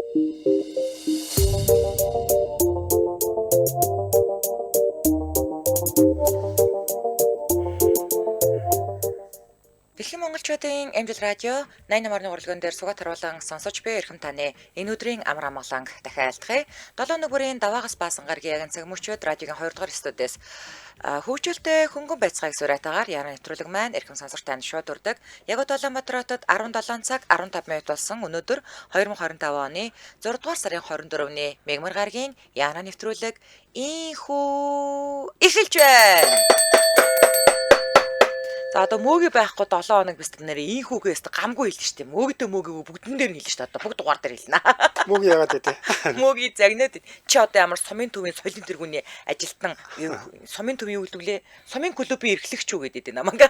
Дэлхийн монголчуудын Амжилт радио 88.1 урлагын дээр сугаад харуулан сонсож буй эрхэм таны энэ өдрийн амар амгаланг дахиалдахыг 7 нүгүрийн даваагаас баасан гаргийн яган цаг мөчөөд радиогийн 2 дугаар студиэс хөгжөлтэй хөнгөн байцгааг сураатаагаар яран нэвтрүүлэг маань эрхэм сонсогчтой шууд урдаг. Яг Улаанбаатар хотод 17 цаг 15 минут болсон өнөөдөр 2025 оны 6 дугаар сарын 24-ний мегмар гаргийн яран нэвтрүүлэг инхүү эхэлж байна. За одоо мөөгийн байхгүй 7 хоног бистэг нэрээ инхүүгээс гамгүй хэлнэ шүү дээ. Мөөгдөө мөөгийг бүгдэн дээр нь хэлнэ шүү дээ. Одоо бүгд дугаар дээр хэлнэ. Мөөгийн яагаад вэ? Мөөгийн загнаад чи одоо ямар сумын төвийн соёлын тэргүүний ажилтан сумын төвийн үйлдвэрлэлээ сумын клубын эрхлэгч үү гэдэг намайг.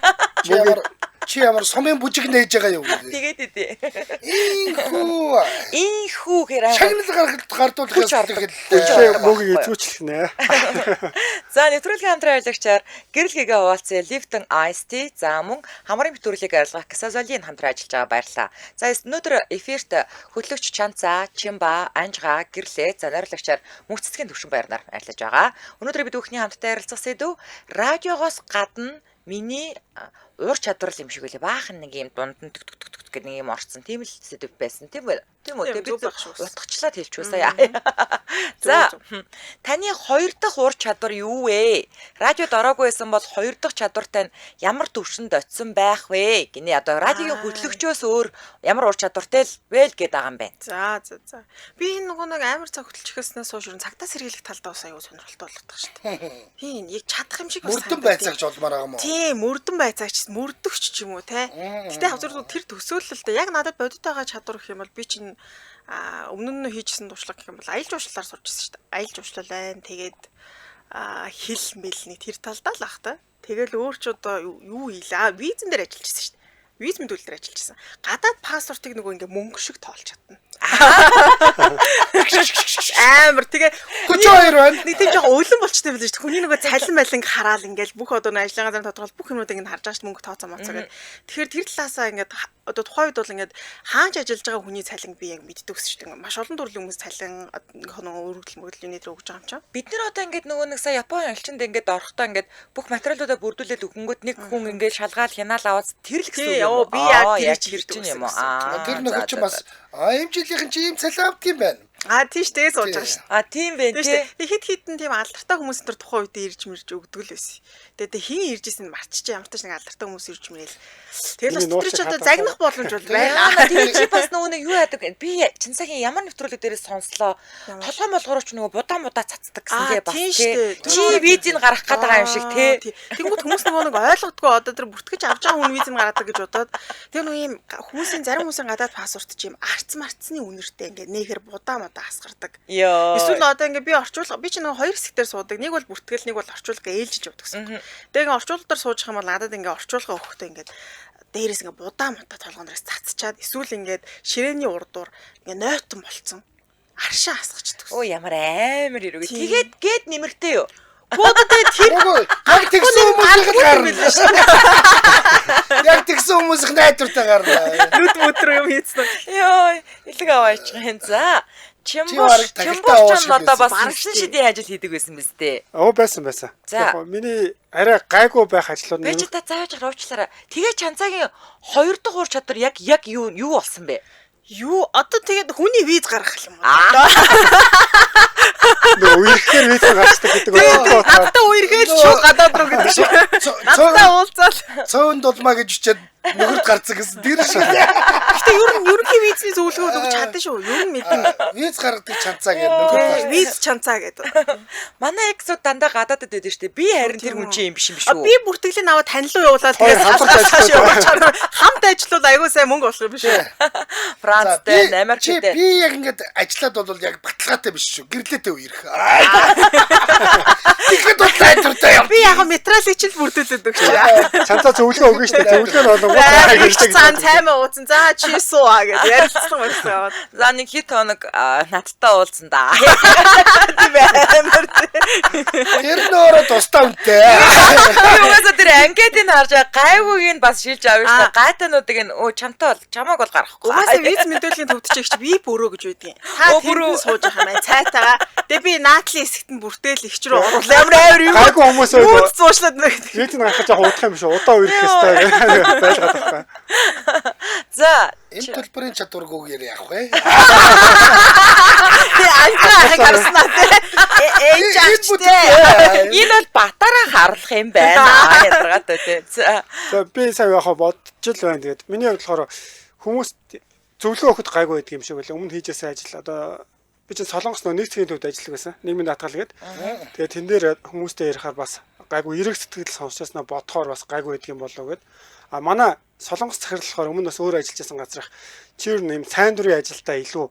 Чи ямар сумын бүжиг нээж байгаа юу гэдэг. Тэгээд дээ. Инхүү гэрээ. Шагнал гардуулах хэлээ мөөгийг эзүүчлэнэ. За нэвтрүүлгийн хамтран ажиллагчаар гэрэл гэгээ хуваалцсан Lifton Ice Tea за мөн хамрын битүүрлийг арилгах Ксазолийн хамтран ажиллаж байгаа баярлалаа. За өнөөдөр эфирт хөтлөгч Чанца, Чимба, Анжга, Гэрлээ за найруулагчаар мөнх цэцгийн төвшин байрнаар ажиллаж байгаа. Өнөөдөр бид бүхний хамтдаа ярилцах сэдв радиогоос гадна миний уур чадвар юм шиг үлээ баахан нэг юм дунд нь гэх нэг юм орцсон тийм л сэдв байсан тийм үү бид утгачлаад хэлчихв сая. За таны хоёр дахь уур чадвар юу вэ? Радиод ороогүй байсан бол хоёр дахь чадвартай нь ямар төвшөнд очисон байх вэ? Гинэ одоо радиогийн хөтлөгчөөс өөр ямар уур чадвартай л вэ гэдэг байгаа юм байна. За. Би энэ нөгөө нэг амар цаг хөтлөчихөөснөөс хойш цагтаа сэргийлэх талдаа бас аюу сонирхолтой болдог шүү дээ. Тийм яг чадах юм шиг бас мөрдөн байцаагч болмаар байгаа юм уу? Тийм мөрдөн байцаагч мөрдөгч ч юм уу те. Гэтэ хавзар тэр төсөөлөлтэй яг надад бодит байгаа чадвар гэх юм бол би чинь өмнө нь хийжсэн туршлага гэх юм бол аялал жуулчлалаар сурчсан шүү дээ. Аялал жуулчлал байна. Тэгээд хэл мэлний тэр талдаа л ах та. Тэгэл өөр ч одоо юу хийлээ? Визэн дээр ажиллажсэн шүү дээ. Виз мэдүүлэл дээр ажиллажсэн. Гадаад паспортыг нөгөө ингээ мөнгө шиг тоолж чадна. Амар тэгээ 32 байна. Нэг тийм жоохон өлөн болчтой байлээ шүү дээ. Хүний нөгөө цалин байлинг хараад ингээл бүх одоо ажиллагаа зам тодорхойл бүх юмнуудыг ингэ харж байгаа шүү дээ мөнгө тооцоо моцоо гэдэг. Тэгэхээр тэр талаасаа ингээд одоо тухайн үед бол ингээд хаач ажиллаж байгаа хүний цалин би яг мэддэг ус шүү дээ. Маш олон төрлийн хүмүүс цалин өргөдөл мөрөдлийн нэтер өгж байгаа юм чам. Бид нар одоо ингээд нөгөө нэг сая Японы элчинд ингээд орохдоо ингээд бүх материалуудаа бүрдүүлээд өгөнгөт нэг хүн ингээд шалгаал хянаал аваад тэр л гэсэн юм уу? Би яг тэр чинь юм уу? Тэр нөхөд чинь бас энэ жилийнхэн чи ийм цалин авд юм байна. Тийш дээ сууж байгаа шүү. Тийм байх тий. Хит хитэн тийм алдартай хүмүүс энэ тухайн үед ирж мэрж өгдөг л байсан. Тэгээд хин ирж исэн марччих ямар ч нэг алдартай хүмүүс ирж мэрэл. Тэгэл бас тэр ч одоо загнах боломж бол байна. Тийм чи бас нөгөө нэг юу яадаг. Би Чинсагийн ямар нэвтрүүлэг дээрээ сонслоо. Толгой молгорооч нөгөө будаа цацдаг гэсэн бас тий. Чи визийг гаргах гээд байгаа юм шиг тий. Тэнгүүд хүмүүс нөгөө нэг ойлгодгоо одоо тэр бүртгэж авч байгаа хүн визийг гаргадаг гэж бодоод тэр нөгөө юм хүмүүсийн зарим хүмүүсийн гадаад паспорт чи юм марцны үнэртэй ингээд нэхэр будаа асгардаг. Эсвэл одоо ингээ би орчуулга би ч нэг хоёр хэсгээр суудаг. Нэг бол бүртгэл, нэг бол орчуулга ээлжиж явдаг гэсэн. Тэгээ ингээ орчуулга дээр сууж байгаа юм бол надад ингээ орчуулга өгөхдөө ингээ дээрээс ингээ будаа толгооноос цацчаад эсвэл ингээ ширээний урдуур ингээ нойтон болцсон. Аршаа асгачдаг. Оо ямар амар ирвэ. Тэгээд гээд нэмэртэй юу? Бодтой тэр яг тэгсэн хүмүүсийн гарна. Яг тэгсэн хүмүүсийн найдвартай гарна. Нүд өдрөө юм хийцэн. Йоо, илэг аваач гэн. За. Чимбурч одоо бас аргасан шидийн ажил хийдэг байсан биз дээ. Байсан. Яг миний арай гайгүй байх ажлууд нь. Би ч та зааж уучлаарай. Тэгээ Чанцагийн хоёр дахь уур чадвар яг юу болсон бэ? Юу одоо тэгээд хүний виз гаргах юм уу? Үерхээр виз гаргацдаг гэдэг үү? Надад үерхэл шууд гадаад руу гэдэг шиг. Надад уулзаад цөөн дулмаа гэж бичээд нөхөрт гарцсан гэсэн тэр шиг. Гэтэ ерөнхий визний зөвлөгөө өгч чадсан шүү. Ер нь мэдэн. Виз гаргадаг Чанцаа гэдэг нөхөрт. Виз Чанцаа гэдэг. Манай эксууд дандаа гадаадд байдаг шүү дээ. Би харин тэр хүн чинь юм биш үү? Би бүртгэлийн аваад тань руу явуулаад тэгээд хамт ажиллавал аягүй сайн мөнгө олох юм биш үү? Францтэй, Америктэй. Би яг ингээд ажиллаад бол яг баталгаатай биш шүү. Гэрлээтэй үерх. Тэгэхэд бол найдвартай юм. Би яг материалыг ч л бүрдүүлээд өгч. Чанцаа зөвлөгөө өгнө шүү дээ. Зөвлөгөө нь Цаан цаймаа ууцсан. За чи сууа гэж ярилцсан байсан. За нэг хит хоног надтай уулзсан да. Тийм амар. Тэр нөөрэ тустай үнтэй. Юугасаа тэр анкетыг харж гайвууг нь бас шилж авна шүү дээ. Гайтануудыг нь чамааг бол гаргахгүй. Угаасаа виз мэдүүлгийн төвдчихэгч би бүрөө гэж байдгийн. Та бүрөө сууж байгаа юм цайтаага. Тэгээ би наатлын хэсэгт нь бүртэл ихч рүү оруулаа. Амар юм. Гайгүй хүмүүс өө. Үз зуушлаад нэг. Виз нь гаргаж явах удах юм шүү. Удаа үрэх хэвээр байлгаад байгаа. За Энэ төлбөрийн чадваргүйгээр явах вэ? Би анхаа харснаа ээ чачтэй. энэ бол батараа харлах юм байна. Ядаргатай тий. За За би сая яхаа бодож л байна. Тэгээд миний хувьд болохоор хүмүүс зөвлөгөө өгөхөд гайгүй байдаг юм шиг байлаа. Өмнө хийжсэн ажил одоо би чинь Солонгос нөө нэг цагийн төвд ажилладаг байсан. Нийгмийн даатгал гээд. Тэгээд тэн дээр хүмүүстэй ярихаар бас гайгүй эрэг сэтгэл сонсчосноо бодохоор бас гайгүй байдаг юм болоо гэд. А манай Солонгос захирлахаар өмнө бас өөр ажиллаж байсан газрах чи юу нэм сайн дурын ажилдаа илүү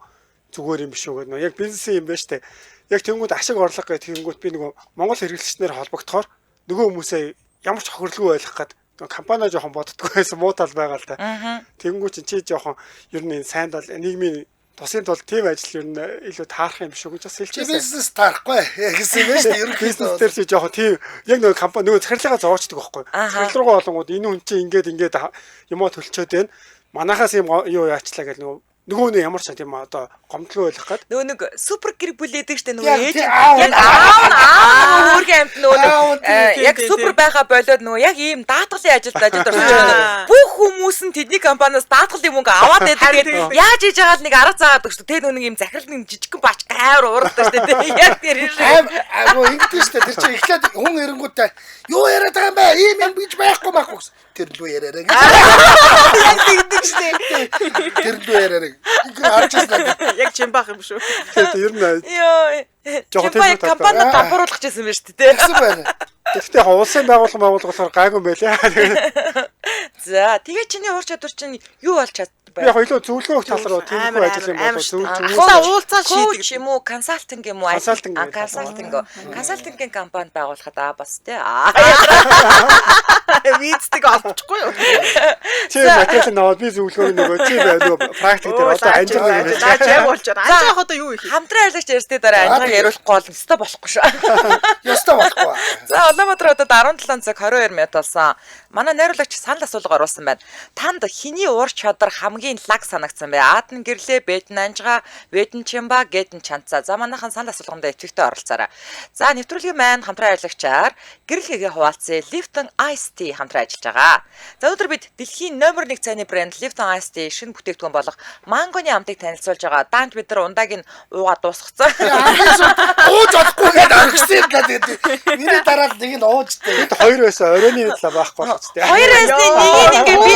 зүгээр юм биш үү гэдэг. Яг бизнесийн юм байна штэ. Яг тэнгууд ашиг орлого гэх тэнгууд би нөгөө Монгол хэрэглэгчнэр холбогдохоор нөгөө хүмүүсээ ямар ч хохирлгүй байх гээд компани жоохон боддгоо байсан муу тал байгаа л та. Тэнгууд чи жоохон ер нь сайн тал нийгмийн тусын тул тийм ажил ер нь илүү таарах юм шүү гэж бас хэлчихсэн. Бизнес таарахгүй гэсэн юм шүү дээ. Бизнес дээр чи жоохон тийм яг нөгөө компани нөгөө захирлагаа зоочдөг байхгүй. Захирал руугаа болонгууд энэ хүн чинь ингээд юмаа төлчөөд байна. Манахаас юм юу яачлаа гэл нөгөө нэг ямар ч тийм одоо гомдлоо ойлгох гээд нөгөө нэг супер гэр бүлээдэг штэ нөгөө ээж яг аав өөргөө амт нөгөө яг супер байха болоод нөгөө яг ийм даатгалын ажилд ажид орсон. Бүх хүмүүс нь тэдний компаниас даатгалын мөнгө аваад байдаг. Яаж хийж байгаа л нэг арга заадаг штэ. Тэр нөгөө ийм захирлын жижигхэн бач амар уурдаг штэ. Яг тэр агуу ингэдэж штэ. Тэр чинь эхлээд хүн эрэнгүүтээ юу яриад байгаа юм бэ? Ийм юм бич байхгүй махгүй. Тэр лүү яриараа. Яг тэгдэг штэ. Тэр лүү яриараа. Яг чимбах юм шүү. тэгээд ер нь жоохон тийм компани дампууруулах гэсэн юм шүү дээ. Тэгсэн байна. Гэхдээ яг улсын байгууллага болохоор гайгүй юм байлаа. За тэгээ чиний уур чадвар чинь юу болж чаддаг бэ? Яг илүү зөвлөгөө өгөх тал руу тиймэрхүү ажил юм болоо Ахлаа уулзаад шийдэг юм уу? Консалтинг юм уу? Консалтингийн компани байгуулахад бас тий. Виздэг олчихгүй юу? Чи материал наваад би зөвлөгөө нөгөө чи нөгөө практик дээр одоо анжиг юм байна. За яг болж байна. Анжаах одоо юу их? Хамтран ажиллагч ярьсны дараа анжиг яриулахгүй бол өстой болохгүй шүү. Ястаа болохгүй. За Улаанбаатар одоо 17 цаг 22 минут болсон. Манай найруулагч санал асуулга оруулсан байна. Танд хиний уур чадвар хамгийн лаг санагдсан бэ? Аадн гэрлээ, бэдэн анжгаа, бэдэн чимба, гэдэн чанцаа. За манайхан санал асуулганд идэвхтэй оролцоорой. За нэвтрүүлгийн маань хамтран ажиллагчаар гэрэл гэгээ хуваалцсан Lipton Ice Tea хамтран ажиллаж байгаа. За өнөөдөр бид дэлхийн номер 1 цайны брэнд Lipton Ice Tea шинэ бүтээгдэхүүн болох мангоны амтыг танилцуулж байгаа. Даанч бид нар ундааг нь уугаад дуусгацсан. Ууж олохгүй гэдэг аргасан гэдэг. Миний дараа нэг нь уужтэй. Бид хоёр байсан оройны талаа байхгүй болчихсон. Хоёр байсны нэгийг ингээ би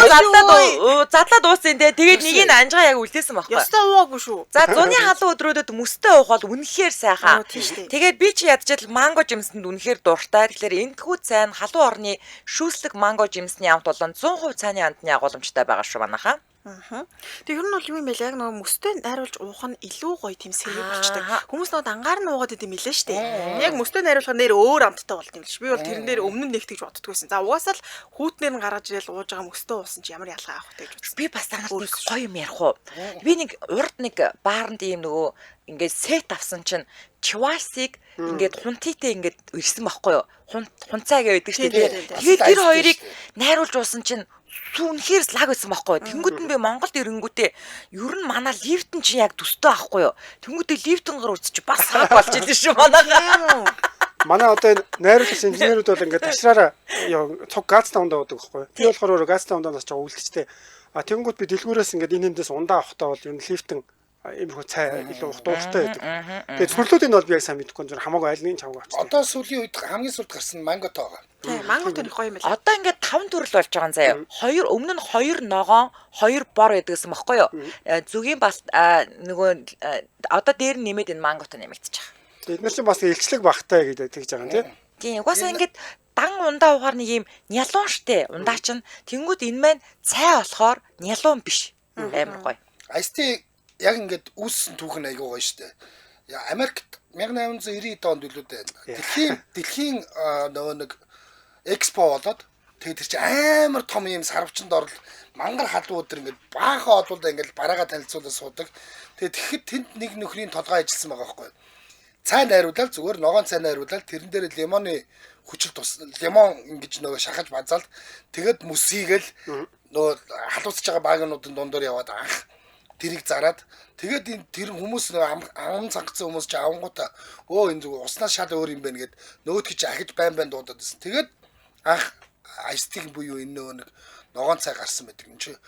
задлаад дууссан те. Тэгээд нэгийг анжгаа яг үлдээсэн байхгүй. Ястаа уугаагүй шүү. За зуны халуун өдрүүдэд мөстэй уух бол үнэхээр сайхан. Тэгээд би чи ядчил манго жимсэнд үнэхээр дуртай. Тэгэхээр энэхүү цайн халуун орны шүүслэг манго жимсний амт болон 100% цайны амтны агуулмжтай байгаа шүү манайхаа. Тэг ер нь бол юу юм бэ? Яг нөгөө мөстэй найруулж уух нь илүү гоё тийм сэрэг болчдаг. Хүмүүс нөгөө дангаар нь уугаад идэм билээ шүү дээ. Яг мөстэй найруулах нэр өөр амттай болт юм л ш. Би бол тэрэн дээр өмнө нь нэгтгэж боддггүйсэн. За угаасаа л хүүтнэр нь гаргаж ирэл ууж байгаа мөстэй уусан чи ямар ялгаа авах вэ гэж бодсон. Би бас дангаар гоё юм ярих уу. Би нэг урд нэг баарнд ийм нөгөө ингээд сет авсан чинь чивасыг ингээд хунтитэй ингээд ирсэн байхгүй юу? Хунцаа гэдэг шүү дээ. Тэгээд тэр хоёрыг найруулж уусан чинь үнэхээр лаг байсан байхгүй. Тэнгүүд нь би Монголд ирэнгүүтээ ер нь манай Lipton чи яг төстэй байхгүй юу. Тэнгүүдээ Lipton-гоор үзчих бас хаг болж идэв шүү манайхаа. Манай одоо энэ найруулагч инженерүүд бол ингээд ташраараа цог газ тавндаа уудаг байхгүй. Би болохоор газ тавндаа нас жоо үлдчихтэй. А тэнгүүд би дэлгүүрээс ингээд энэ эндээс ундаа авахтаа бол ер нь Lipton иймэрхүү цай илүү дуултай байдаг. Тэгээд цөрлүүдийн бол би яг сайн мэдэхгүй зүгээр хамаагүй аль нэг чамгаа авчихсан. Одоо сүүлийн үед хамгийн сүүлд гарсан манготой байгаа. Тийм, манго тэр гоё юм байна. Одоо ингээд 5 төрөл болж байгаа юм заяа. Өмнө нь 2 ногоон, 2 бор байдагсан баггүй юу? Зүгийн бас нөгөө одоо дээр нь нэмээд энэ манготой нэмэгдэж байгаа. Бид нар чинь бас илчлэг багтай гэдэг тэгж байгаа юм тийм. Тийм, угаасаа ингээд дан ундаа ухаар нэг юм нялуун штэ. Ундаа чинь тэнгууд энэ маань цай болохоор нялуун биш. Амар гоё. Айсти яг ингээд үүссэн түүхэн айгүй гоё штэ. Америкт 1890 онд билүү дээ. Дэлхийн нөгөө нэг экспо болоод Тэгээд тэр чинь амар том юм сарвчанд орол мангар халуун өдр ингээд баахан олуулаа ингээд бараагаа танилцуулаад суудаг. Тэгээд тэгэхэд тэнд нэг нөхрийн толгой ажилласан байгаа байхгүй. Цай найруулаад зүгээр ногоон цай найруулаад тэрэн дээр лимоны хүчил тус лимон ингэж нөгөө шахаж базаалт тэгээд мөс хийгээл нөгөө халуусч байгаа багнуудын дундуур яваад анх тэрийг зараад тэгээд тэр хүмүүс ам цангацсан хүмүүс ч авангуудаа энэ зүгээр уснаас шал өөр юм байна гэд нөгөөд гэж ахиж байн дуудаад байсан. Тэгээд анх айстиг буюу энэ нөгөө нэг ногоон цай гарсан байдаг юм чи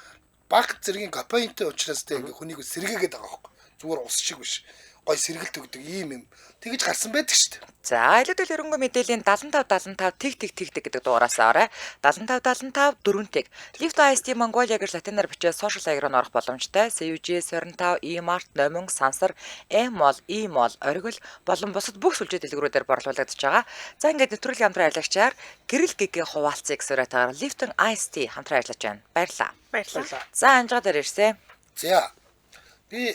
баг зэргийн капаинтэй учраас тэ ингээ хүнийг сэргээгээд байгаа байхгүй. Зүгээр ус шиг биш. Гой сэргэлт өгдөг ийм юм тэгж гарсан байдаг шүү дээ. За илүүдэл хөрөнгө мэдээллийн 75 тэг гэдэг дугаараас орой 75 4 тэг. Lift IST Mongolia гэж латинаар бичээд сошиал хаяг руу орох боломжтой. CUG 25 E-Mart номин сансар E-Mall оргил болон бусад бүх сүлжээ дэлгүүрүүдээр борлуулагдаж байгаа. За ингээд нэвтрүүлгийн хамтран ажиллагчаар гэрэл гэгээ хуваалцыг сураатаар Lift IST хамтран ажиллаж байна. Баярлалаа. За анжгаа дээр ирсэн. За би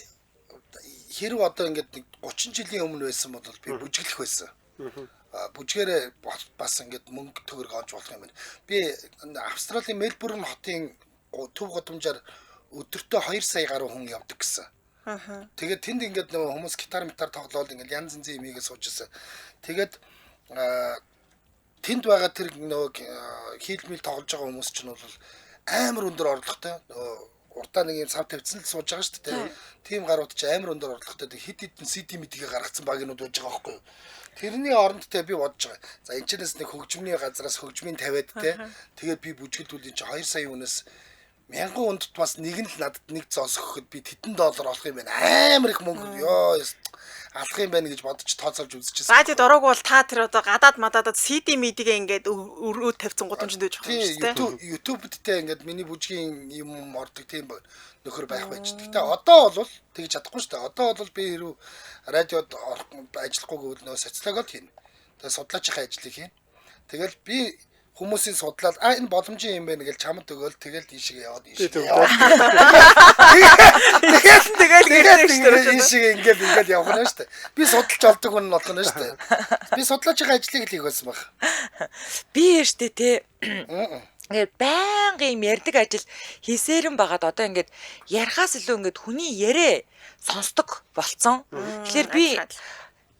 хэрэг одоо ингээд 30 жилийн өмнө байсан бол би бүжиглэх байсан. Бүжгээрээ бас ингээд мөнгө төгрөг олж болох юм байна. Би Австралийн Мельбурн хотын төв годамжаар өдөртөө 2 сая гаруй хүн явдаг гэсэн. Тэгээд тэнд ингээд нөгөө хүмүүс гитар тоглоод ингээд янз янзын юмыг суужсэн. Тэгээд тэнд байгаа тэр нөгөө хийлмэл тоглож байгаа хүмүүс ч нь бол амар өндөр орлоготой. Уртаа нэг юм сав тавьсан л сууж байгаа шүү дээ. Тийм гарууд ч амар өндөр орлоготой хит хитэн CD мэдгээ гаргацсан багийнууд байж байгаа байхгүй юу. Тэрний орондтой би бодож байгаа. За энэ ч нэг хөгжмийн газраас хөгжмийн тавиад те. Тэгээд би бүжгэлдүүл энэ чи 2 сая хүнээс 1000 хүнд бас нэг нь л надад нэг зоос өгөхөд би $100 олох юм байна. Амар их мөнгө ёо алах юм байна гэж бодож тооцоолж үзчихсэн. За тэгэд ороогүй бол та тэр одоо гадаад мададад CD мэдгээ ингээд өрөө тавьсан гудамжинд байж байгаа юм шүү дээ. YouTube-тэй ингээд миний бүжгийн юм ордог тийм нөхөр байх байж. Гэтэ одоо бол тэгж чадахгүй шүү дээ. Одоо бол би хэрүү радиод ажиллахгүйг нөө социологод хийнэ. Тэгээ судлаачийн ажлыг хийнэ. Тэгэл би хүмүүсийн судлаад энэ боломжийн юм байна гэж чамд өгөөл тэгэл ийшээ яваад ийшээ. Тэгэл ийшээ ингээд явах нь шүү дээ. Би судалж олдог хүн болох нь шүү дээ. Би судлаачийн ажлыг л хийх байсан баг. Би штэ те. Ингээд байнгын юм ярддаг ажил хийсээрэн байгаад одоо ингээд ярахаас илүү ингээд хүний ярээ сонсдог болцсон. Тэгэхээр би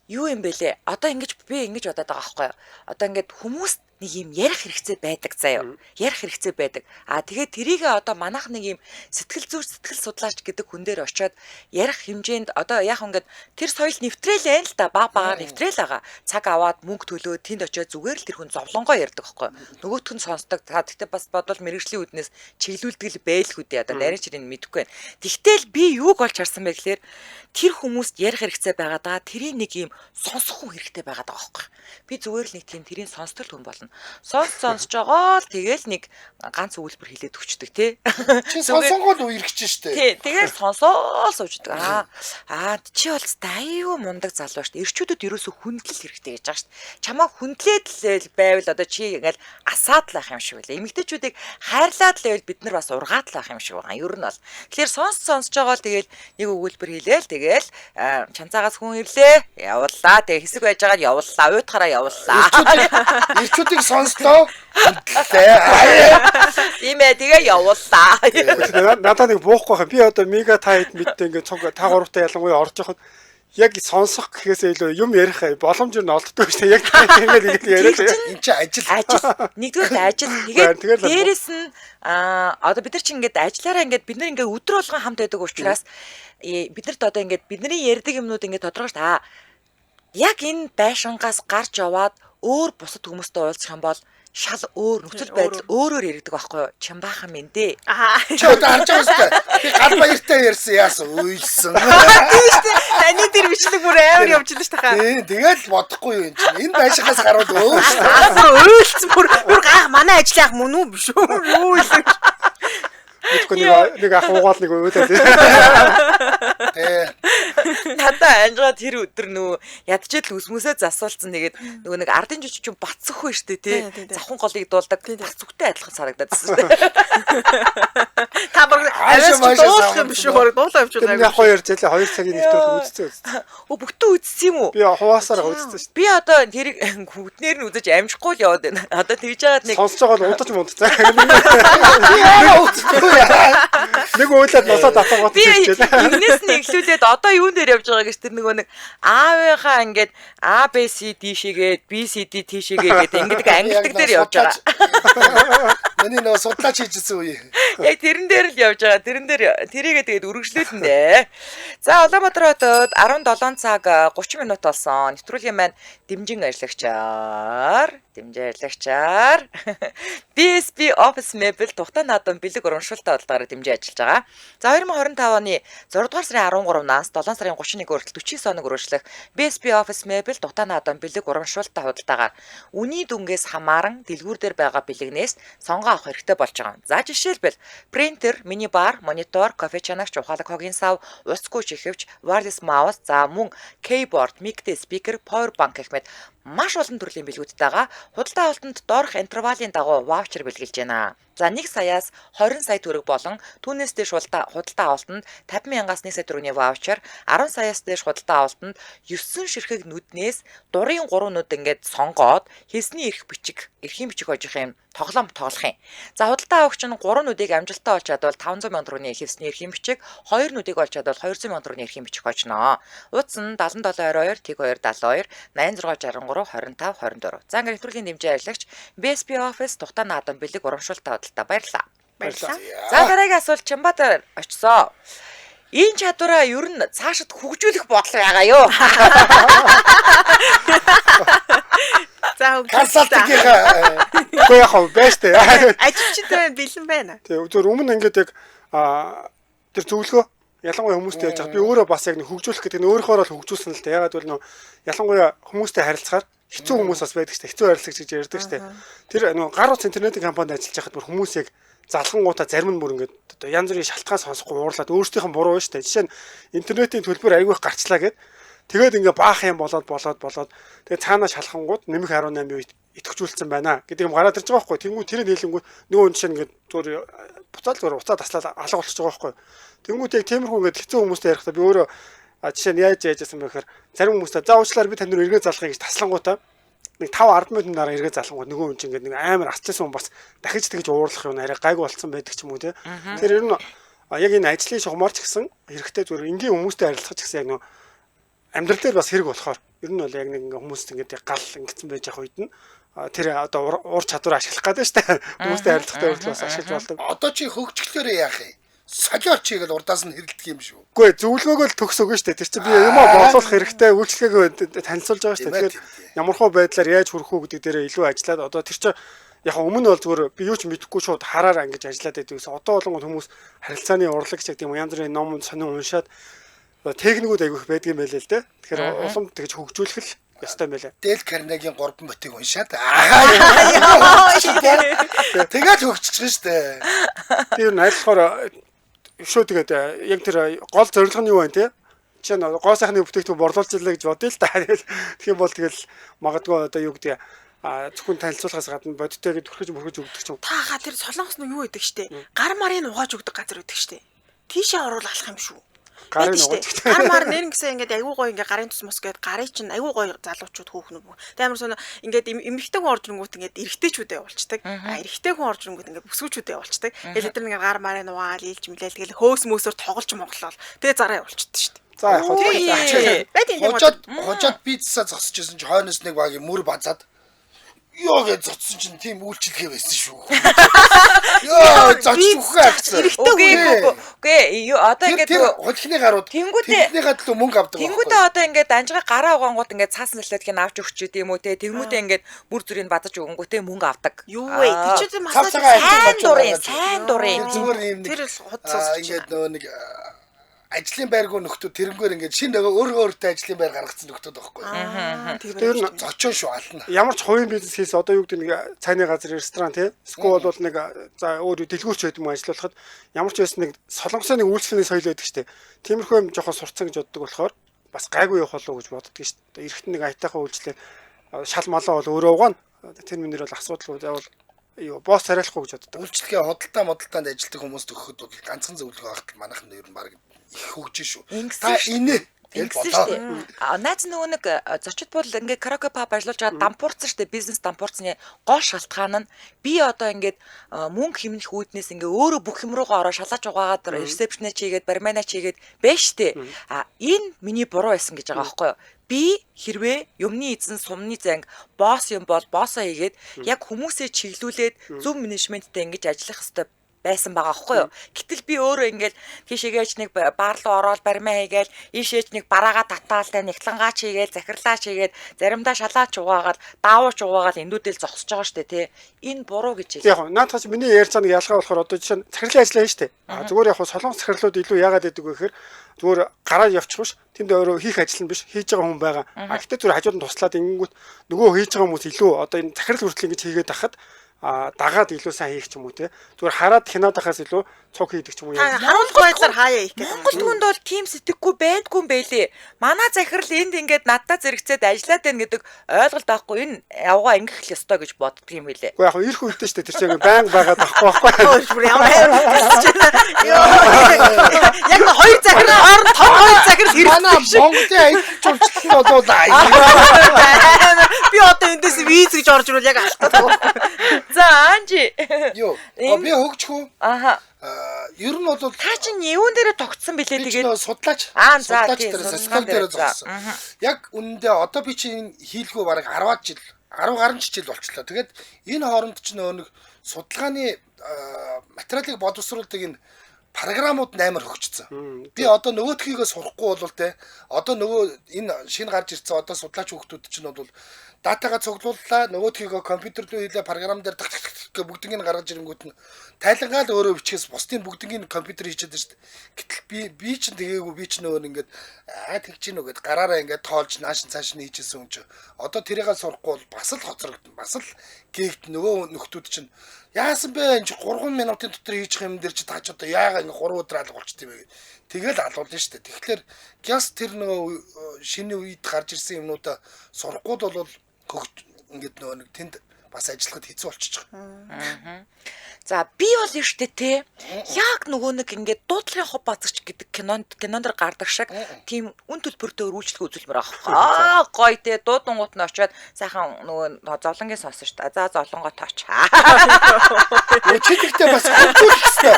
юу юм бэлээ? Одоо ингэж би ингэж бодоод байгаа байхгүй юу? Одоо ингээд хүмүүс нэг юм ярих хэрэгцээ байдаг заяа. Ярих хэрэгцээ байдаг. Тэгээд тэрийг одоо манайх нэг юм сэтгэл зүйч сэтгэл судлаач гэдэг хүн дээр очиод ярих хэмжээнд одоо яг ингээд тэр соёл нэвтрээл л да бага нэвтрээл байгаа. Цаг аваад мөнгө төлөө тэнд очиод зүгээр л тэр хүн зовлонгоо ярьдаг байхгүй юу? Нөгөөх нь сонсдог. Тэгтээ бас бодвол мэрэгжлийн үднээс чиглүүлдэг л байлгүй дээ. Одоо нарийн чирийг мэдэхгүй байна. Тэгтэл би юуг олж харсан бэ гэхээр тэр хүмүүст ярих хэрэгцээ байгаа даа. Тэрийг нэг юм сонсох хүн хэрэгтэй байгаа даа байхгүй юу? Би зүгээр л нэг тийм тэрийг сонсдог хүн болно. Сонсож байгаа л тэгэл нэг ганц өгүүлбэр хэлээд өчтдөг тий. Чи сонсонгоо л үерхэж штэ. Тий, тэгэл сонсоол сууждаг. Чи бол аюу мундаг залуу штэ. Ирчүүдэд ерөөсө хүндлэл хэрэгтэй гэж байгаа штэ. Чамаа хүндлээд л байвал одоо чи ингээл асаад л ах юм шиг үлээ. Эмэгтэйчүүдийг хайрлаад л байвал бид нар бас ургаад л ах юм шиг байгаа. Ер нь бол. Тэгэхээр сонсож байгаа л тэгэл нэг өгүүлбэр хэлээл тэгэл чанцаагаас хүн ирлээ. Явууллаа. Тэгээ хэсэг байж байгаад явууллаа. Уйтахаараа явууллаа. Ирчүүдийг сонслоо. Имээ тэгээ явууллаа. Надад нэг буухгүй хаа. Би одоо мега тайд мэдтэй ингээд цуг та гуравтай ялангуяа орж явахад яг сонсох гэхээсээ илүү юм ярих боломж нь олддог шүү дээ. Яг тэгээд яриад энэ чи ажил. Нэгдүгээр ажил. Тэгээд дээрэс нь одоо бид нар чи ингээд ажиллаараа ингээд бид нар ингээд өдөр болгон хамт байдаг учраас биднэрт одоо ингээд бидний ярьдаг юмнууд ингээд тодорхой шүү дээ. Яг энэ байшингаас гарч яваад өөр бусад хүмүүстэй уулзах юм бол шал өөр нөхцөл байдал өөрөөр яригдаг байхгүй юу? Чамбаахан минь дээ. Чи одоо харж байгаа шүү дээ. Би гал баяртай ярьсан яасан уйлсан. Тийм шүү дээ. Таны тэр бичлэг бүр амар явж байна шүү дээ. Тийм тэгэл бодохгүй юу энэ чинь. Энэ байшингаас гарууд өөр шүү дээ. Уйлсан бүр гайх манай ажлын ах мөн үү биш үү? Юу илэн. Мэдгүй нэг ах угаал нэг өөдөө. Надаа анжгаа тэр өдөр нөө ядчил үсмөсөө засуулсан тэгээд нөгөө нэг ардын жижиг бацсахгүй штэ тий. Завхан голыг дуулдаг бас зүгтэй адилхан санагдаад байсан штэ. Та бүр аваас дуулах юм биш үү? Дуулаа явж Тэр яг хоёр зэлээ 2 цагийн нэвтрүүлэг үзсэн. Бүгдөө үзсэн юм уу? Би хуваасаар үзсэн шүү. Би одоо тэрийг хүүтнэр нь үзэж амжихгүй л яваад байна. Одоо тэгж яагаад нэг Сонсож байгаа л удаж мундцаа. Нэг уйлаад носоо татаагаад хэлчихлээ. Энээс нь эхлүүлээд одоо юун дээр явж байгаа гэж тэр нөгөө нэг аавынхаа ингээд А Б С Д шигээд B C D T шигээ гэдэг ингээд ангилдаг дээр явж байгаа. Миний нөө судлаач хийжсэн үе. Яг тэрэн дээр л явж байгаа. Тэрэн дээр тэрийгээ тэгээд үргэлжлүүлнэ. За Улаанбаатар хотод 17 цаг 30 минут болсон. Нэвтрүүлгийн маань дэмжин ажиллагчаар BSB Office Mebel Тухтай наадам бэлэг урамшуулалтаа бодлогоор дэмжиж ажиллаж байгаа. За 2025 оны 6 дугаар сарын 13-наас 7 сарын 31-ний хүртэл 49 хоног үргэлжлэх BSB Office Mebel Тухтай наадам бэлэг урамшуулалтаа худалдаагаар үний дүнгээс хамааран дэлгүүр дээр байгаа бэлэгнээс сонгоо авах хэрэгтэй болж байгаа. За жишээлбэл принтер, мини бар, монитор, кофе чанагч, ухаалаг хогийн сав, усгүй чихвч, wireless mouse, за мөн keyboard, mic, speaker, power bank гэх мэт маш олон төрлийн бэлгүүдтэйгээ худалдаа авалтанд доорх интервалийн дагуу ваучер бэлгэлж байна. За 1 саяас 20 сая төгрөг болон түүнээс дээш худалдаа авалтанд 50,000-аас 1 сая төгрөгийн ваучер, 10 саяас дээш худалдаа авалтанд 9 ширхэг нүднээс дурын 3 нүд ингээд сонгоод хэлсний эрхийн бичиг хожих юм тоглоом тоглох юм. За худалдаа авагч нь 3 нүдийг амжилттай олж чадвал 500,000 төгрөгийн хэлсний эрхийн бичиг, 2 нүдийг олж чадвал 200,000 төгрөгийн эрхийн бичиг хожно. Утас нь 7722 тэг 272 8663 25 24. За ингээд нэвтрүүлгийн дэмжээ ажиллагч BSB Office Тухтай наадам бэлэг урамшуулалтаа бодлоо баярлаа. За дараагийн асуулт Чамбатар очсон. Энэ чадвараа ер нь цаашид хөгжүүлэх бодлого ягаа юу? За консалтингийнхаа Үгүй яах вэ? Байж тээ. ажилчтай бэлэн байна. Тэгээ зөв өмнө ингээд яг тэр зөвлөгөө ялангуяа хүмүүстэй яаж байгаа. Би өөрөө бас яг нэг хөгжүүлэх гэдэг нь өөрөөхөө л хөгжүүлсэн л дээ. Ягаад гэвэл нөө ялангуяа хүмүүстэй харилцахаар хэцүү хүмүүс бас байдаг шүү дээ. Хэцүү харилцагч гэж ярьдаг шүү дээ. Тэр нөө гар утас интернетийн компанид ажиллаж байхад бүр хүмүүс яг залхангуудаа зарим нь бүр ингээд одоо янз бүрийн шалтгаан сонсохгүй уурлаад өөрсдийнх нь буруу шүү дээ. Жишээ нь интернетийн төлбөр айгүй их гарчлаа гэд тэгээд ингээд баах юм болоод тэгээд цаанаа шалхангууд нэмэх 18 үед итгэжүүлсэн байна гэдэг юм гараад ирж байгаа байхгүй. Тэнгүү тэр нь хэлэнгүү нөгөө хүн жишээ ингээд зүгээр буцаал уцаа таслаад алга болчихж байгаа байхгүй. Тэнгүүд яг тиймэрхүү ингээд хэцүү хүмүүстэй ярихдаа би өөрөө жишээ нь яаж яажсэн бэ гэхээр зарим хүмүүстэй за уучлаарай би танд эргээ залахыг гэж таслангуудаа нэг 5-10 минутын дараа эргээ залангууд нөгөө хүн чинь ингээд нэг амар асцсан хүн бас дахиж тэгж уурлах юм арай гайгүй болцсон байдаг ч юм уу те. Тэр ер нь яг энэ ажлын шугамар ч гэсэн хэрэгтэй зүгээр энгийн хүмүүстэй харилцах ч гэсэн яг нөгөө амьдрал дээр бас хэрэг болохоор ер нь бол яг нэг ингээ хүмүүст ингээд гал ингэсэн байж явах үед нь тэр одоо уур чадвар ашиглах гэдэг шүү дээ. Хүмүүстэй харилцахтай хүртэл бас ашиглаж болдог. Одоо чи хөгжлөөр яах юм? Солиор чигээл урдаас нь хэрэлдэх юм шүү. Үгүй зөвлөгөөгөө л төгс өгнө шүү дээ. Тэр чинь би юмаа боловсруулах хэрэгтэй үйлчлэгээ танилцуулж байгаа шүү дээ. Тэгэхээр ямархуу байдлаар яаж хүрэх үү гэдэг дээр илүү ажиллаад одоо тэр чинь яг өмнө бол зүгээр би юу ч мэдэхгүй шууд хараараа ингэж ажиллаад байдаг гэсэн. Одоо болгонд хүмүүс харилцааны урлагч гэдэг юм янз бүрийн ном сонин уншаад техникүүд айгүйх байдаг юм байлээ л дээ. Тэгэхээр улам тэгж хөгжүүлэх л ястай юм байлаа. Дэл Карнегийн 3 ботыг уншаад тэгээд хөгжчихсэн шүү дээ. Тэр нь айлхаар шүү тэгээд яг тэр гол зорилго нь юу вэ те? Жишээ нь гоо сайхны бүтээгдэхүүн борлуулж илээ гэж бодъё л та. Тэгэх юм бол тэгэл магадгүй одоо юу гэдэг зөвхөн танилцуулахаас гадна бодитойг төрхөж өгдөг ч юм. Таага тэр солонгос нь юу гэдэг штэ? Гар марыг угааж өгдөг газар өгдөг штэ. Тийшээ оруулах алах юм шүү. Гарын угааж. Гар мар нэр гэсэн ингээд аюу гой ингээд гарын тус мос гээд гарыг чинь аюу гой залуучууд хөөхнө бүү. Амар соно ингээд эмэгтэй хүн орж ирэнгүүт ингээд эрэгтэйчүүдээ явуулцдаг. Эрэгтэй хүн орж ирэнгүүт ингээд бүсгүүчүүдээ явуулцдаг. Тэгээд тэр ингээд гар марыг угаал ийлж мэлээл тэгэл хөөс мөөсөөр тоглож моглол. Тэгээ зараа явуулцдаг шүү дээ. За яг хожоод пиццаа зогсчихсэн чи хойноос нэг багийн мөр базаад ёо гэж зодсон чинь тийм үйлчлэгээ байсан шүү. Ёо зодчих үхээ гэсэн. Үгүй одоо ингээд хөлхний гарууд тэнгүүдний гадлуу мөнгө авдаг. Тэнгүүдээ одоо ингээд данжгаа гараа угаангууд ингээд цаасан салаад гин авч өгч гэдэг юм уу те. Тэнгүүдээ ингээд бүр зүрийг бадаж өгөнгүүтээ мөнгө авдаг. Юу вэ? Тэр чинь масаж сайн дурын. Тэр ингээд нөгөө нэг ажлын байргуу нөхдөө тэрнгээр ингээд шин нөгөө өөртөө ажлын байр гаргацсан нөхдөө байхгүй. Тэр нь зочоо шүү ална. Ямар ч хувийн бизнес хийс одоо юу гэдэг нэг цайны газар ресторан тий. Скул бол нэг за өөр дэлгүүрч байдаг юм ажиллуулахад ямар ч байсан нэг солонгосын нэг үйлчлэлийн соёл байдаг штэ. Тиймэрхүү юм жоохон сурцсан гэж боддог болохоор бас гайгүй явах болов уу гэж боддөг шүү дээ. Эрэхт нэг аятайхан үйлчлээ шал малаа бол өөрөө угаана. Тэр минер бол асуудал явал босс царайлахгүй гэж боддог. Үйлчлэгээ хөдөлтаанд ажилладаг хүмүүст өгөхөд бол ганцхан зөвлөгөө авахт манайхан ер нь баг их хөгжиж шүү. Та инээ Ингэсэн шүү дээ. Найз нөгөө нэг зочид бол ингээд караоке паб ажиллаж байгаа дампуурсан шүү дээ. Бизнес дампуурсны гол шалтгаан нь би одоо ингээд мөнгө хэмнэх үүднээс ингээд өөрөө бүх юм руугаа ороо шалааж угаагаад ресепшнээ чигээд бармана чигээд байж тээ. Энэ миний буруу байсан гэж байгаа байхгүй юу? Би хэрвээ юмны эзэн сумны занг босс юм бол боссоо хийгээд яг хүмүүсээ чиглүүлээд зөв менежменттэй ингэж ажиллах хэрэгтэй байсан байгаа аахгүй юу. Гэтэл би өөрөө ингээл тийшээгээч нэг баар руу ороод баримаа хийгээл ийшээч нэг бараагаа татаалтай нэгтлангаач хийгээл захирлаач хийгээд заримдаа шалаач угаагаад даавууч угаагаад эндүүдэл зогсож байгаа штэ тий. Энэ буруу гэж яг наадхаас миний ярьж байгаа нэг ялгаа болохоор одоо жишээ нь захирлын ажиллаа хийн штэ. Зүгээр яг солонгос захирлууд илүү яагаад гэдэг вэ гэхээр зүгээр гараад явчих биш. Тэнд өөрөө хийх ажил нь биш хийж байгаа хүн байгаа. Гэхдээ зүгээр хажууд нь туслаад ингэнгүүт нөгөө хийж байгаа хүмүүс илүү одоо энэ захирал хүртэл ингэж хийгээд тахад дагаад илүү сайн хийх ч юм уу те зүгээр хараад хянаад ахаас илүү цог хийдэг ч юм уу яг харуулгүй байдлаар хаяа их гэдэг. Монгол хүнд бол тийм сэтгэхгүй байдгүй юм байлээ. Манай захирал энд ингээд надтай зэрэгцээд ажиллаад байна гэдэг ойлголт байхгүй энэ явгаа ингэх л ёстой гэж боддөг юм билээ. Уу яг ирэх үедээ ч тэр чинь байнга байгаад байхгүй. Яг хоёр захирал хооронд том хоёр захирал манай Монголын аялал жуулчлал болоо би одоо эндээс виз гэж орж ирвэл яг алдаад. За Анжи. Юу. Би хөгжих үү? Аха. Ер нь бол та чинь юун дээр тогтсон бэлээ тэгээд судлаач. За систем дээр зогссон. Яг үнэндээ одоо би чинь хийлгүү бараг 10 жил 10 гаруй жил болчихлоо. Тэгээд энэ хооронд ч нөө нэг судалгааны материалыг боловсруулдаг энэ програмууд 8 хөгжсөн. Би одоо нөгөөдхийгөө сурахгүй бол те одоо нөгөө энэ шинэ гарч ирсэн одоо судлаач хүүхдүүд чинь бол датагаа цуглууллаа нөгөөдхийгөө компьютер руу хийлээ програм дээр гэх бүгднийг гаргаж ирэнгүүт нь тайлангаа л өөрөө бичгээс бусдын бүгднийг компьютер хийчихэд шүү дээ. Гэтэл би чинь тэгээгүй би чинь нөгөө ингээд тэгж гинөө гэд гараараа ингээд тоолж нааш цааш нь хийчихсэн юм чи. Одоо тэрийгээ сурахгүй бол бас л хоцрогдсон. Бас л гээгт нөгөө нөхдүүд чинь яасан бэ энэ 3 минутын дотор хийчих юм дээр чи таач одоо яагаад ингэ 3 өдөр алга болчт юм бэ. Тэгэл алуулна шүү дээ. Тэгэхээр гяс тэр нөгөө шинэ үед гарч ирсэн юмнуудаа сурахгүй бол ингээд нөгөө нэг тэнд бас ажиллахад хэцүү болчихж байгаа. За би бол штэ те яг нөгөө нэг ингээд дуудлагын хоб базагч гэдэг кинонд гардаг шиг тийм үн төлбөртэй өрүүлжлэх үзүүлмээр авах. Гоё те дуудангууд нь очиод сайхан нөгөө зовлонгийн сонсон штэ. За зовлонгоо тооч. Өчигдээ бас хөгжүүлэх хэрэгтэй.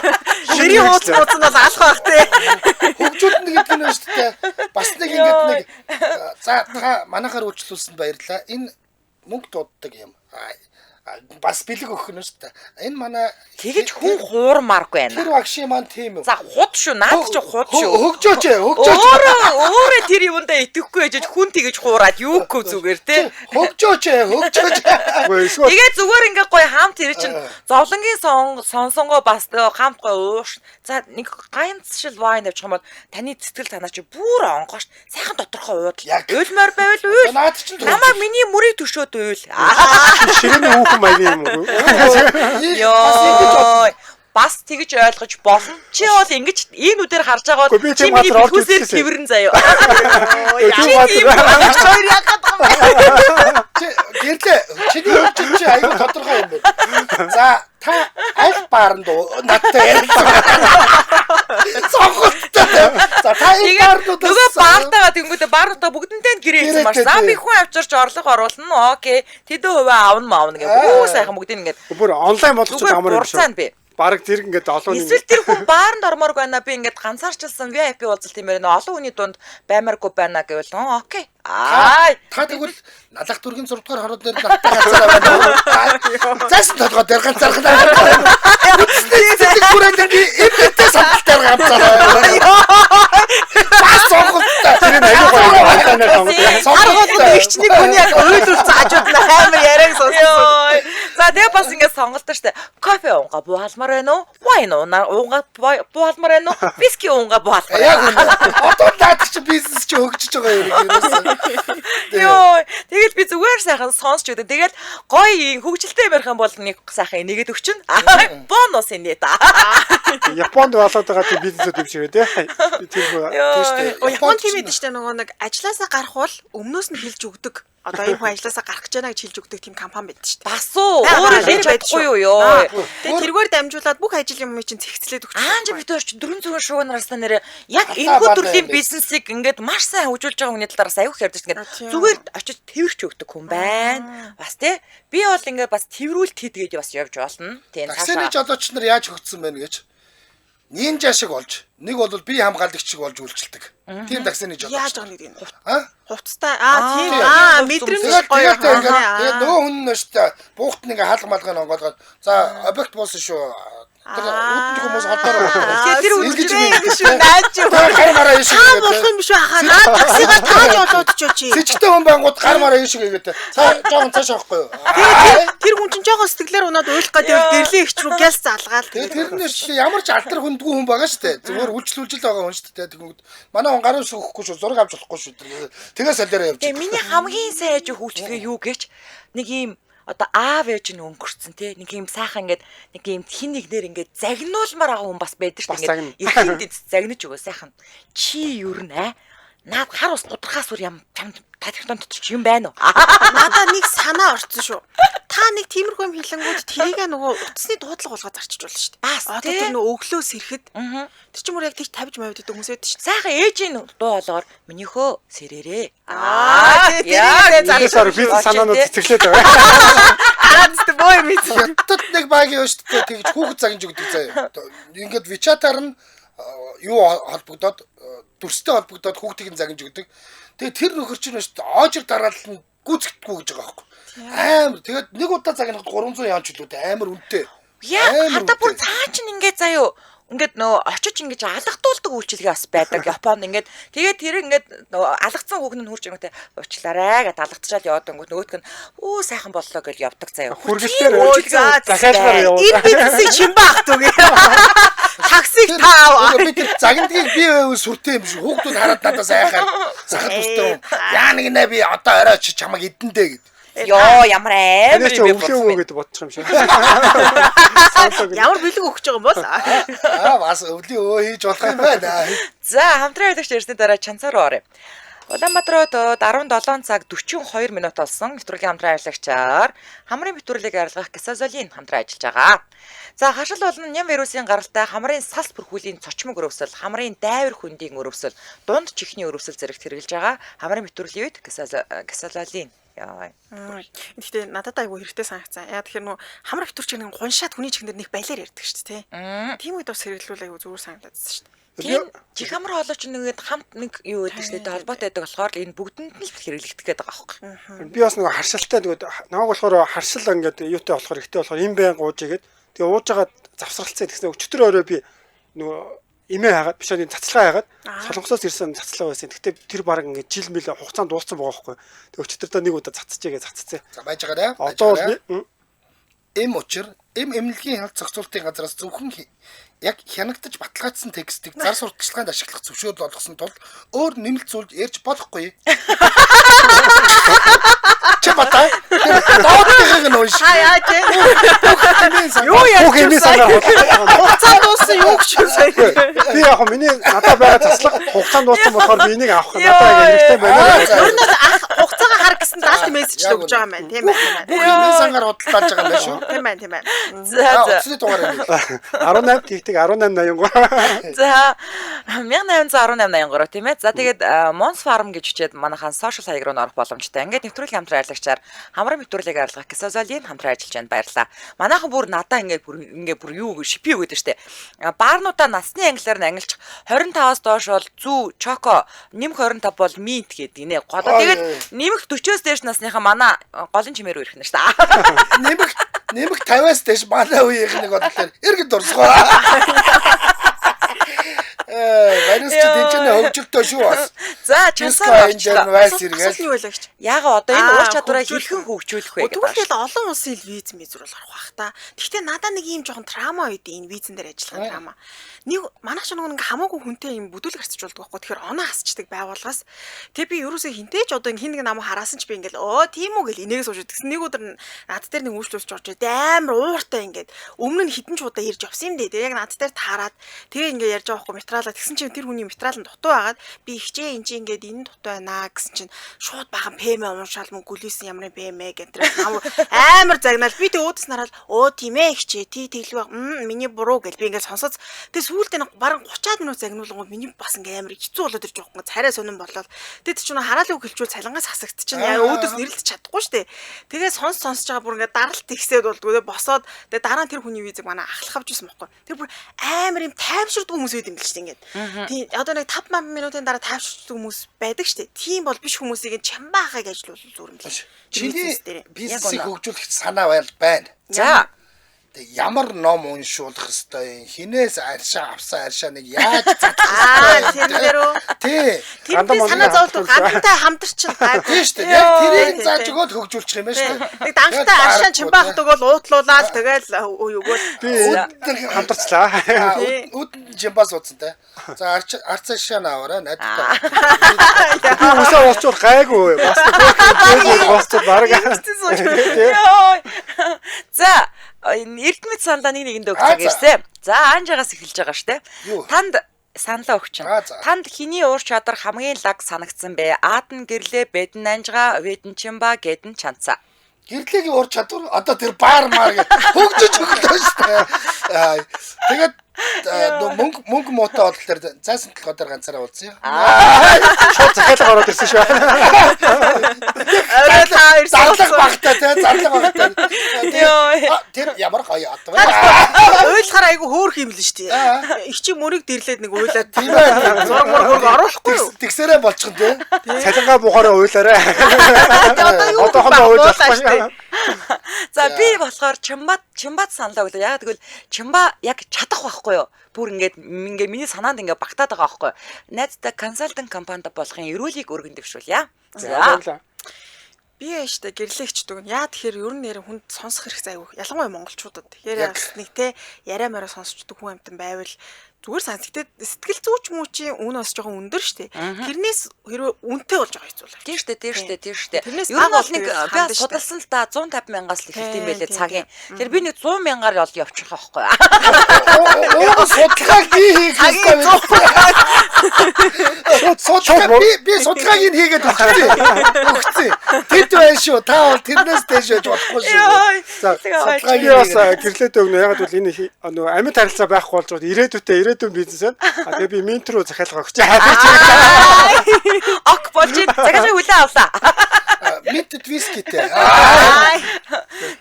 Ширийн хууц нь бол алах байх те. Хөгжүүлнэ гэдэг нь шүү дээ. Бас нэг ингээд нэг за та манайхаар үйлчлүүлсэнд баярлалаа. Энэ мөнгө дууддаг юм. Бас бэлэг өгөх нь шүү дээ. Энэ манай тэгэж хүн хуурмааргүй байна. Тэр багшийн маань тийм юм. За худ шүү. Наад чи худ шүү. Хөгжөөч. Өөрөө тэр юундаа итгэхгүй ээжж хүн тэгэж хуураад юугүй зүгээр те. Хөгжөөч. Тэгээ зүгээр ингээ гоё хамт ирэх чинь зовлонгийн сонсонгоо бас хамт гоё ууш. За нэг ганц шил вайн авчих юм бол таны сэтгэл санаа чи бүр онгоош. Сайхан тодорхой уудал. Уйлмаар байвал уйл. Намайг миний мөрийг төшөөд уйл. Ширэний хүүхэн маягийн юм уу? Йоо. Бас тэгж ойлгож болно. Чи бол ингэж энэ үдээр харж байгаа бол чи миний бүхүүсээр тэрвэрэн заяа. Гэрлээ. Чиний хөгжил чи аягүй тодорхой юм байна. За та аль баарнд надтай ярилцсан. Цогцолтой. За та энэ баарнууд нөгөө баартагаа тэнгүүдээ баартаа бүгдэнтэй гэрээ хийсэн маш. За би хүн авчирч орлого оруулна. Окей. Тэдэн хуваа авна маавна гэх. Бүү сайхан бүгдийг ингээд. Бүр онлайн болгочих амар юм шүү. Бараг тэр ингээд олон эсвэл тэр хүн баарнд ормоорг байна би ингээд ганцаарчилсан VIP уулзалт юм байна олон хүний дунд баймаргүй байна гэвэл окей та тэгвэл налах дүргийн 6 дугаар хороо дээр надтай ганцаараа байна. Зас толгой дээр ганцаарх байна. Эцэг бүрэлдэхүүн эвдээ самталтаар ганцаараа. Бас сонголттой. тэр аюу Харахад ихчнийг хүний яг ойлуулж заажууд амар яриаг сонссон. За тэгээ бас ингээд сонголтоо штэ. Кофе уугаа буалмаар байна уу? Вайн уугаа буалмаар байна уу? Виски уугаа буалмаар. Яг одоо наад чи бизнес чи хөгжиж байгаа юм. Йоо, тэгэл би зүгээр сайхан сонсч өгдөө. Тэгэл гоё хөгжилтэй барих юм бол нэг сайхан нэгэд өгчин. Бонус энэ та. Японд болоод байгаа тийм бизнесүүд юм шиг тий. Тийм Япон тийм байдаг шүү дээ нөгөө нэг ажилласаа гарах бол өмнөөс нь хэлж өгдөг. Одоо энэ хүн ажилласаа гарах гэж байна гэж хэлж өгдөг тийм компани байдаг шүү дээ. Бас уу. Өөрөө хийж чадахгүй юу ёо. Тэгээ тэргээр дамжуулаад бүх ажил юм чинь зэгцлээд өгч. Аанч битүүрч 400 шуунараас нэрээ яг энэхүү төрлийн бизнесийг ингээд маш сайн хөгжүүлж байгаа хүний талаараас аюух ярьдаг ингээд зүгээр очиж тэрвэрч өгдөг хүн байна. Бас тий. Би бол ингээд бас тэрврүүлт хийдгээд бас явж болно. Тийм Таксины жолооч нар яаж хөгжсөн байна гэж нинжа шиг болж нэг бол би хамгаалагч шиг болж үйлчилдэг. Тийм таксины жолооч. Яаж байгаа нэг юм. Хувцтай. Тийм. Мэдрэмж гоё. Тэгээд нөгөө хүн нь шүү дээ. Буухт нэг хаалга малгай онгоолгоод за объект болсон шүү. Тэр үүдний хүмүүс холдороо. Тэр үлгэж шүү. Нааж юу. Гар мараа юм шиг гэдэг. Болох юм шүү хаа. Наад таксигаа тааж олоод чи. Сэжигтэй хүн бангууд гар мараа юм шиг гэдэг. Цаа жоохон цааш авахгүй юу. Тэр хүн чинь жоохон сэтгэлээр унаад уйлах гэдэг гэрлээ ихч рүү гялс залгаал. Тэрнэр чи ямар ч алдар хүндгүй хүн байгаа шүү дээ. Зүгээр үйлчлүүлжил байгаа хүн шүү дээ. Тэгвэл манай хүн гарын ус өгөхгүй шүү. Зураг авч болохгүй шүү. Тэгээ салдаараа явж. Тэгээ миний хамгийн сайн хөгжлөгээ юу гэж нэг юм одоо аав ээж нь өнгөрцөн тий нэг юм сайхан ингээд нэг юм хин нэгнэр ингээд загнуулмаар байгаа хүн бас байдаг шүү дээ ингээд ихэнд загнаж өгөө сайхан чи юу нэ наад хар ус гудрахаас үр юм тадхтан дотор чи юм байна уу надаа нэг санаа орсон шүү та нэг тиймэрхүү юм хэлэнгүүд тэрийг нөгөө утасны дуудлага болгоод зарчиж болно шүү дээ одоо тэр нөгөө өглөөс ирэхэд тэр чинь мөр яг тийч тавьж мавьдаг хүмүүс байдаг шүү сайхан ээжийн дуу болгоор минийхөө сэрээрээ яа зарсаар бизнес санаанууд цэцэглээд байгаа. Аадтай боо юм ийц. Хятад нэг багийн шүү дээ тэгж хүүхэд загинж өгдөг заяа. Ингээд Вичатаар нь юу холбогдоод дүрстэй холбогдоод хүүхдийг нь загинж өгдөг. Тэгээ тэр нөхөр чинь шүү дээ оожир дараалал нь гүцэхдэггүй гэж байгаа байхгүй. Амар тэгээд нэг удаа загнахад 300 явж үлээ амар үнэтэй. Яа хата бүр цаа чин ингээд заяа ингээд нөө очиж ингэж алгадуулдаг үйлчилгээ бас байдаг Японд ингээд тэгээд тэр ингээд нөө алгацсан хүүхэн нь хурж ирэнгүүтээ уучлаарай гэдээ алгацчаал яваад өнгөт нөгөөтг нь өө сайхан боллоо гэж явдаг заяа. Хүргэлтээр дахиалгаар явуулдаг. Энэ бизнесийг чин баах түгээ. Таксиг таа. Би тэр загиндгийг би сүртэй юм шиг хүүхдүүд хараад надаас айхаар сахад тустай. Яа нэг нэ би одоо орой чи чамаг идэндээ гэд. Ёо ямар амар би өглөө өгөөд бодчих юм шиг. Ямар бэлэг өгч байгаа юм бол? Бас өвлөө хийж болох юм байна. За хамтран явдаг ирсний дараа чанцаар орё. Улаанбаатарт 17 цаг 42 минут болсон. Нэвтрүүлгийн хамтран ажиллагчаар хамрын нэвтрүүлгийг арилгах Гасазолин хамтран ажиллаж байгаа. За хашил болон ням вирусын гаралтай хамрын салс бүрхүүлийн цочмог өрөвсөл, хамрын дайвар хөндийн өрөвсөл, дунд чихний өрөвсөл зэрэгт хэрэгжилж байгаа. Хамрын нэвтрүүлгийн үед Гасазолин яа. Гэхдээ надад айгүй хэрэгтэй санагцсан. Яа тэгэхээр нөө хамар хөвтөрч нэг гуншаад хүний чихнэр нэг балиар ярьдаг шүү дээ. Тийм үед бас хэрэглүүл айгүй зүгээр санагдсан шүү дээ. Тийм чих хамар хоолойч нэгэд хамт нэг юу гэдэг шүү дээ. Холбоотой байдаг болохоор энэ бүгдэнд нь л хэрэглэгдэх гээд байгаа байхгүй. Би бас нөгөө харшилтай нөгөө намайг болохоор харшил ингээд юутай болохоор ихтэй болохоор им байн гууж игээд тэгээ ууж байгаа завсралцсан гэсэн өчтөр өрөө би нөгөө имээ хагаад биш энэ цацлага хагаад солонгосоос ирсэн цацлага байсан. Гэхдээ тэр баг ингээд жил мэл хугацаанд дууссан байгаа байхгүй. Тэгээ өчтөрдөө нэг удаа цацчихгээ цаццээ. За байж байгаа даа. Одоо эм учир эмнэлгийн хялт зохицуулалтын газраас зөвхөн яг хянагдаж баталгаажсан текстийг зар сурталчилгаанд ашиглах зөвшөөрөл олгосон тул өөр нэмэлт зүйл ярьж болохгүй. Чи батаа. Доодгыг нь унш. Яа тий. Юу яах вэ? Хугацаанд дууссан юу гэж байна. Би яг миний надад байгаа заслага хугацаанд дууссан болохоор би энийг авах надад хэрэгтэй байна. Өөрнөөс хугацаагаа хар гэсэн даалт мессеж л өгч байгаа юм байна. Тийм байна. Бүх сангаар бодлооч байгаа юм байна шүү. Тийм байна, тийм байна. За Өчигдөр дугаар юм. 18 тэгтэг 1883. За 1818 тийм ээ. За тэгээд Mons Farm гэж хүчээд манайхан сошиал хаяг руу орох боломжтой. Ингээд нэвтрүүлгийн хамтран ажиллагчаар хамрын нэвтрүүлгийг арилгах Гасазолин хамтран ажиллаж байна. Баярлалаа. Манайхан бүр надаа ингээд бүр юу шипи өгöd штэ. Баарнуудаа насны англиар нь ангилчих 25-аас доош бол зүү, чоко, нэмэх 25 бол минт гэдэг нэ. Голоо тэгээд нэмэх 40-оос дээш насныхаа манай голын чимээр ирэх нь штэ. Нэмэх 50-аас дээш манай үеийн нэг бодлоор эргэн дурсгоо. Ванис чи тэнцэнэ хөгжилтөө шүү бас. За чансаа энэ вайс иргээс. Юу байлаа гэж. Яага одоо энэ ур чадвараа хэрхэн хөгжүүлэх вэ гэдэг. Тэгвэл олон улсын виз мизрүүл гарах бах та. Гэхдээ надад нэг ийм жоохон трама үед энэ визэн дээр ажиллах трама. Нэг манайх ч нэг хамаагүй хүнтэй юм бүдүүл гарцж болдог байхгүй. Тэгэхээр оноо хасчдаг байгууллагаас. Тэгээ би ерөөсөө хинтэй ч одоо хин нэг намайг хараасан ч би ингээл тийм үү гэл инээгээ сууждаг. Тэгсэн нэг өдөр над дээр нэг үйлчлүүлж орж амар ууртай ингээд өмнө нь хідэн ч удаа ирж явсан юм дээ. Тэгээ яг над дээр таарад тэгээ ингээд ярьж байгаа байхгүй материалаа. Тэгсэн чинь тэр хүний материал нь дутуу байгаад би ихчээ энэ чинь ингээд энэ дутуу байна гэсэн чинь шууд бахан ПМ уншаал мөн гүлээсэн ямар ПМ гэдэг амар загнаал би тэг өөдөөс нараад тийм ээ ихчээ тий тэглэв миний буруу гэл би ингээд сонсоц тэг сүүлдээ нэг бараг 30 минут загнуулгууд миний бас ингээд амар хэцүү болоод ирж байгаа юм царай сонирн болоод тэг чи нэг хараалыг хэлжүүл цалингаас хасагдчихна яа өөдөөс нэрлэж чадахгүй штэ тэгээ сонсож байгаа бүр ингээд даралт ихсээд болдгоо босоод тэг дараа нь тэр хүний визэг манай ахлах авч ирсэн байхгүй тэр бүр амар юм тайвширдаг хүмүүс байд юм л штэ ингээд тий одоо нэг 5 минутын дараа тайвширдаг хүмүүс байдаг штэ тийм бол биш хүмүүсийг чамбаахыг ажиллуулсан зүгээр юм л чиний бизнесийг хөгжүүлэх санаа байна. За Тэг ямар ном уншуулах хэвээр хинээс аршаа авсан аршаа нэг яаж задах тэрнэрөө тий тэр санаа зовлоо гантай хамтарчин тийм шүү дээ яг тэрийг зааж өгөөд хөгжүүлчих юм байна шүү дээ нэг данхтай аршаа чимбаахд өгөөл уутлуулаад тэгэл өгөөл би хамтарчлаа. Үдэн чимбаас ууцтай. За арцаашаа наваараа надтай. Би усаа болчвол гайгүй бас нэг болчвол бараг. За Эрдмэт саналаа нэгэндээ өгч байгаа гэсэн. За анжаагаас эхэлж байгаа штэ. Танд саналаа өгч байна. Танд хиний уур чадвар хамгийн лаг санагдсан бэ? Аад нь гэрлээ, бэд нь анжгаа, ведэн чимба, гэдэн чанцаа. Гэрлэгийн уур чадвар одоо тэр баар маар гэж хөгжиж өглөө штэ. Тэгээд мөнгө муутай бодол тэр заасан толгой дээр ганцаараа уулзъя. Шууд захиалга ороод ирсэн шүү. Зарлаг багтаа тий зарлаг багтаа. Тэр ямар гоё одоо. Уйлахаар айгу хөөх юм л шүү дээ. Их чи мөрийг дэрлээд нэг уйлаад зураг мөрөг оруулахгүй юу? Тэгсэрээ болчихно тий. Цалингаа буухаараа уйлаарай. Одоохондоо уйлах шүү. За би болохоор чимбат саналаа өглөө. Яг тэгвэл чимба яг чадах байхгүй юу? Бүр ингээд миний санаанд ингээд багтаад байгаа байхгүй юу? Найзтай консалтинг компанид болохын эрүүлгийг өргөн дэвшүүлье. За. Би яаштай гэрлэгчдэг. Яа тэгэхээр ер нь нэр хүнд сонсох хэрэг заяа. Ялангуяа монголчуудад. Тэгэхээр нэг те яриа мороо сонсчдаг хүн амтан байвал зүгээр санагдаад сэтгэл зүйч мүүчийн үн бас жоохон өндөр штэ. Тэрнээс хэрвээ үнэтэй болж байгаа хэцүү л. Тийм штэ. Ер нь бол нэг би судалсан л да 150 мянгаас л эхэлт юм байлээ цагийн. Тэр би нэг 100 мянгаар бол явчих байхгүй. Оо судалгааг би хийх хэрэгтэй. Би судалгааг нь хийгээд өгсөн. Тэд байна шүү. Та бол тэрнээс дэш байж болохгүй шүү. За судалгааг бас гэрлээд өгнө. Яг бол энэ нөгөө амьд харилцаа байхгүй болж байгаа ирээдүйн бизнес байна. Тэгээ би ментор руу захиалга өгч. Ок болж захиалгыг хүлээн авлаа. Ментд вискитэй.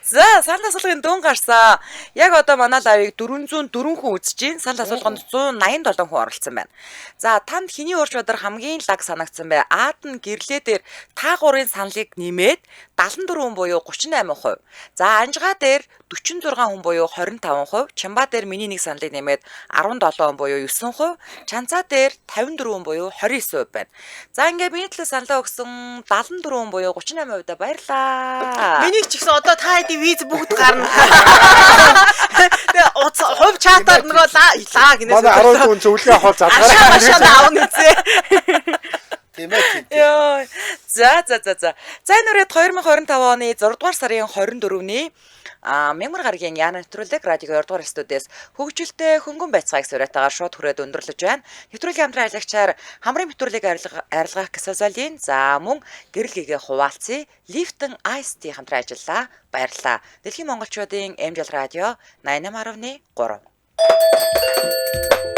За санал асуулгын дуун гарсан. Яг одоо манай лавыг 404 хүн үзэж байна. Санал асуулганд 187 хүн оролцсон байна. За танд хиний уур чадвар хамгийн лаг санагдсан бэ? Аад нь гэрлээ дээр та гурын саналыг нэмээд 74 хүн буюу 38%. За анжгаа дээр 46 хүн буюу 25%, чамба дээр миний нэг саналыг нэмээд 17 хүн буюу 9%, чанцаа дээр 54 хүн буюу 29% байна. За ингээд миний төлөө саналаа өгсөн 74 хүн буюу 38% баярлаа. Миний ч гэсэн одоо та хэдий виз бүгд гарна. Тэгээ хувь чатаар нөгөө лаа гинэ. Манай 10 хүн зөвлөгөө авах задгараа. Ашаа аавна үзээ. Тийм ээ. Йоо. За. За энэ үрээд 2025 оны 6 дугаар сарын 24-ний Мямар гарагийн Яна нэвтрүүлэг радио 2 дугаар студиэс хөгжилтэй хөнгөн байцгааг сураатаагаар шууд хүрээд өндөрлөж байна. Нэвтрүүлгийн хамтран ажиллагчаар хамрын нэвтрүүлгийг арилгах Ксазолин за мөн гэрэл гэгээ хуваалцъя. Lifton Ice Tea хамтран ажиллаа. Баярлалаа. Дэлхийн монголчуудын MJL радио 88.3